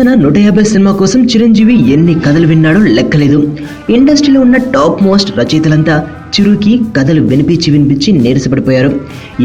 తన 150 సినిమా కోసం చిరంజీవి ఎన్ని కథలు విన్నాడో లెక్కలేదు. ఇండస్ట్రీలో ఉన్న టాప్ మోస్ట్ రచయితలంతా చిరుకి కథలు వినిపించి నీరసపడిపోయారు.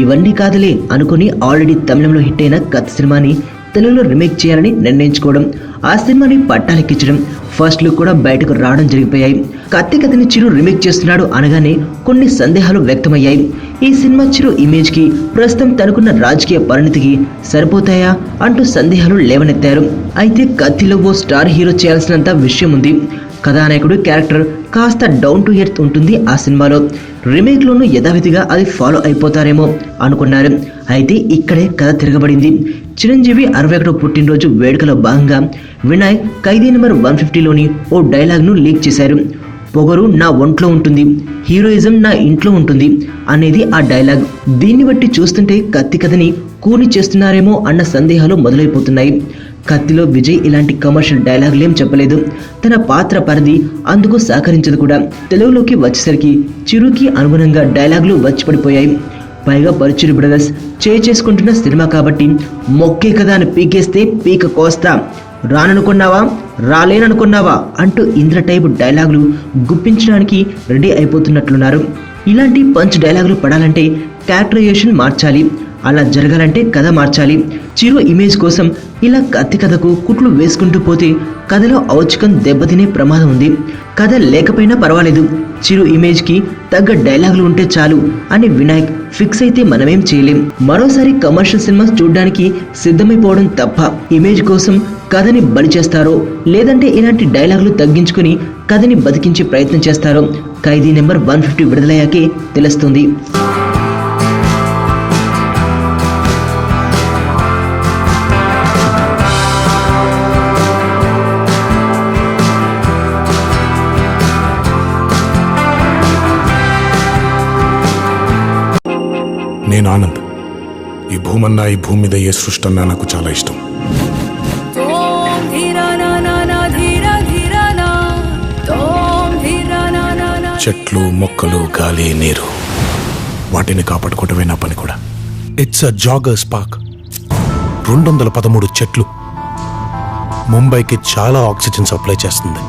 ఇవన్నీ కాదులే అనుకుని ఆల్రెడీ తమిళంలో హిట్ అయిన కథ సినిమాని తెలుగులో రీమేక్ చేయాలని నిర్ణయించుకోవడం, ఆ సినిమాని పట్టాలెక్కించడం, ఫస్ట్ లుక్ కూడా బయటకు రావడం జరిగిపోయాయి. కత్తి కథని చిరు రీమేక్ చేస్తున్నాడు అనగానే కొన్ని సందేహాలు వ్యక్తమయ్యాయి. ఈ సినిమా చిరు ఇమేజ్ కి, ప్రస్తుతం తనకున్న రాజకీయ పరిణతికి సరిపోతాయా అంటూ సందేహాలు లేవనెత్తారు. అయితే కత్తిలో ఓ స్టార్ హీరో చేయాల్సినంత విషయం ఉంది. కథానాయకుడు క్యారెక్టర్ కాస్త డౌన్ టు ఎర్త్ ఉంటుంది ఆ సినిమాలో. రీమేక్ లోనూ యథావిధిగా అది ఫాలో అయిపోతారేమో అనుకున్నారు. అయితే ఇక్కడే కథ తిరగబడింది. చిరంజీవి 61వ పుట్టినరోజు వేడుకలో భాగంగా వినాయక్ ఖైదీ నెంబర్ 150లోని ఓ డైలాగ్ను లీక్ చేశారు. పొగరు నా ఒంట్లో ఉంటుంది, హీరోయిజం నా ఇంట్లో ఉంటుంది అనేది ఆ డైలాగ్. దీన్ని బట్టి చూస్తుంటే కత్తి కథని కూని చేస్తున్నారేమో అన్న సందేహాలు మొదలైపోతున్నాయి. కత్తిలో విజయ్ ఇలాంటి కమర్షియల్ డైలాగులేం చెప్పలేదు. తన పాత్ర పరిధి అందుకు సహకరించదు కూడా. తెలుగులోకి వచ్చేసరికి చిరుకి అనుగుణంగా డైలాగులు వచ్చి పడిపోయాయి. పైగా పరుచూరి బ్రదర్స్ చేసుకుంటున్న సినిమా కాబట్టి మొక్కే కదా అని పీకేస్తే పీక కోస్తా, రాననుకున్నావా రాలేననుకున్నావా అంటూ ఇంద్ర టైపు డైలాగులు గుప్పించడానికి రెడీ అయిపోతున్నట్లున్నారు. ఇలాంటి పంచ్ డైలాగులు పడాలంటే క్యారెక్టరైజేషన్ మార్చాలి. అలా జరగాలంటే కథ మార్చాలి. చిరు ఇమేజ్ కోసం ఇలా కత్తి కథకు కుట్లు వేసుకుంటూ పోతే కథలో ఔచికం దెబ్బతినే ప్రమాదం ఉంది. కథ లేకపోయినా పర్వాలేదు, చిరు ఇమేజ్ కి తగ్గ డైలాగులు ఉంటే చాలు అని వినాయక్ ఫిక్స్ అయితే మనమేం చేయలేం. మరోసారి కమర్షియల్ సినిమా చూడడానికి సిద్ధమైపోవడం తప్ప ఇమేజ్ కోసం కథని బలి చేస్తారో, లేదంటే ఇలాంటి డైలాగులు తగ్గించుకుని కథని బతికించే ప్రయత్నం చేస్తారో ఖైదీ నెంబర్ 150 విడుదలయ్యాకే తెలుస్తుంది. నేను ఆనంద్. ఈ భూమన్నా, ఈ భూమి మీద ఏ సృష్టి అన్నా నాకు చాలా ఇష్టం. చెట్లు, మొక్కలు, గాలి, నీరు, వాటిని కాపాడుకోవటమే నా పని కూడా. It's a joggers park. 213 చెట్లు ముంబైకి చాలా ఆక్సిజన్ సప్లై చేస్తుంది.